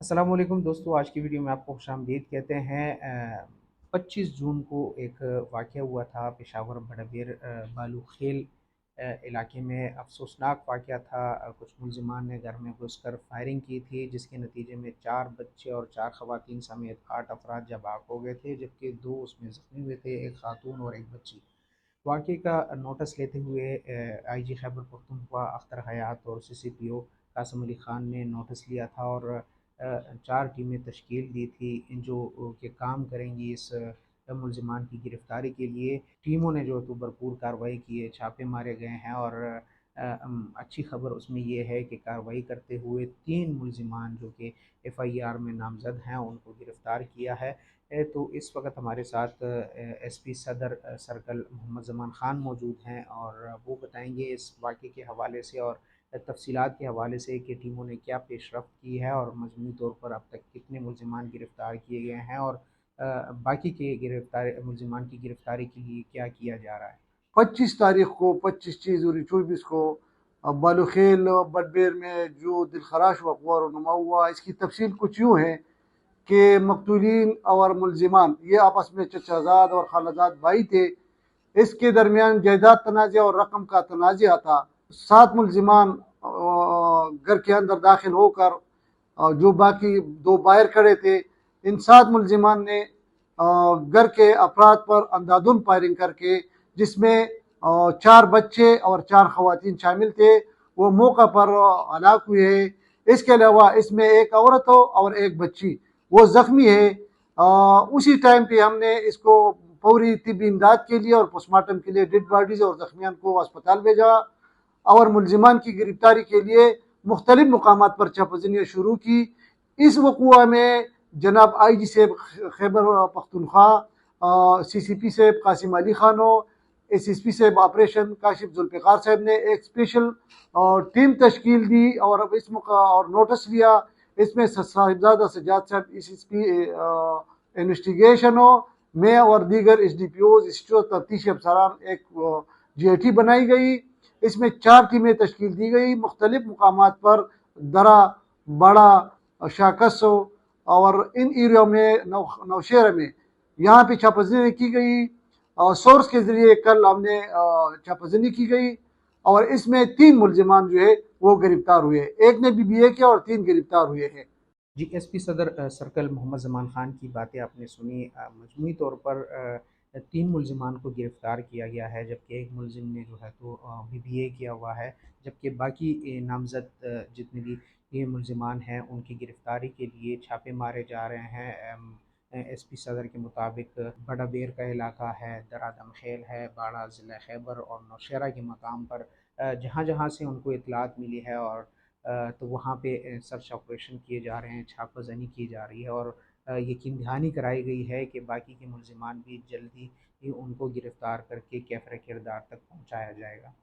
अस्सलाम वालेकुम दोस्तों, आज की वीडियो में आपको खुशामदीद कहते हैं। 25 जून को एक वाक़या हुआ था पेशावर बड़ाबेर बालू खेल इलाके में। अफसोसनाक वाक़या था। कुछ मुलज़िमान ने घर में घुसकर फायरिंग की थी, जिसके नतीजे में 4 बच्चे और 4 ख़वातीन समेत 8 अफराद जाँ हो गए थे, जबकि 2 उसमें ज़ख्मी हुए थे, एक खातून और एक बच्ची। वाक़ये का नोटिस लेते हुए आईजी खैबर पख्तूनख्वा अख्तर हयात और सीसीपीओ कासिम अली ख़ान ने नोटिस लिया था और 4 टीमें तश्कील दी थी जो कि काम करेंगी इस मुलज़िमान की गिरफ़्तारी के लिए। टीमों ने जो है तो भरपूर कार्रवाई की है, छापे मारे गए हैं और अच्छी ख़बर उसमें ये है कि कार्रवाई करते हुए 3 मुलज़िमान जो कि एफ़आईआर में नामज़द हैं उनको गिरफ़्तार किया है। तो इस वक्त हमारे साथ एसपी सदर सर्कल मोहम्मद ज़मान ख़ान मौजूद हैं और वो बताएंगे इस वाक़े के हवाले से और तफ़सीलात के हवाले से कि टीमों ने क्या पेशरफ़्त की है और मजमूई तौर पर अब तक कितने मुलज़िमान गिरफ़्तार किए गए हैं और बाकी के गिरफ़्तार मुलज़िमान की गिरफ़्तारी के लिए क्या किया जा रहा है। 25 तारीख को 25/6/2024 को बालूखेल बडबेर में जो दिलखराश वाक़या और नुमा हुआ, इसकी तफसील कुछ यूँ है कि मकतूलीन और मुलजिमान ये आपस में चचाजाद और खालाजाद भाई थे। इसके दरमियान जायदाद तनाज़ा और रकम का तनाज़ा था। 7 मुलजिमान घर के अंदर दाखिल होकर जो बाकी 2 बाहर खड़े थे, इन 7 मुलजिमान ने घर के अफराद पर अंधाधुंध फायरिंग करके, जिसमें 4 बच्चे और 4 खवातीन शामिल थे, वो मौका पर हलाक हुए हैं। इसके अलावा इसमें एक औरत हो और एक बच्ची वो जख्मी है। उसी टाइम पे हमने इसको फौरी तिब्बी इमदाद के लिए और पोस्टमार्टम के लिए डेड बॉडीज और जख्मियान को अस्पताल भेजा और मुलजिमान की गिरफ्तारी के लिए मुख्तलिफ मुकामात पर छापाजनियाँ शुरू की। इस वक़ूआ में जनाब IG साहब खैबर पख्तूनख्वा, CCP साहब कासिम अली खान हो, SSP साहब ऑपरेशन काशिफ जुल्फ़िकार साहब ने एक स्पेशल टीम तश्कील दी और अब इस मौका और नोटिस लिया। इसमें साहिबजादा सज्जाद साहब SSP इन्वेस्टिगेशन हो, मैं और दीगर SDPOs तफ्तीशी अफसरान एक GIT बनाई गई। इसमें 4 टीमें तश्कील दी गई मुख्तलिफ मुकामात पर, दरा, बड़ा, शाकसो और इन एरिया में नौशहरा में यहाँ पे छापाजनी की गई। सोर्स के ज़रिए कल हमने छापाजनी की गई और इसमें 3 मुलजिमान जो है वो गिरफ्तार हुए। एक ने BBA किया और 3 गिरफ्तार हुए हैं। जी, एसपी सदर सर्कल मोहम्मद ज़मान ख़ान की बातें आपने सुनी। मजमूई तौर पर 3 मुलज़िमान को गिरफ़्तार किया गया है, जबकि एक मुलज़िम ने जो है तो BBA किया हुआ है, जबकि बाकी नामज़द जितने भी ये मुलज़िमान हैं उनकी गिरफ़्तारी के लिए छापे मारे जा रहे हैं। एसपी सदर के मुताबिक बड़ाबेर का इलाका है, दरा दमखेल है, बाड़ा ज़िला खैबर और नौशहरा के मकाम पर जहाँ जहाँ से उनको इत्तलात मिली है और तो वहाँ पे सर्च ऑपरेशन किए जा रहे हैं, छापाजनी की जा रही है और यकीन दहानी कराई गई है कि बाकी के मुलज़िमान भी जल्दी ही उनको गिरफ़्तार करके कैफ़रे किरदार तक पहुँचाया जाएगा।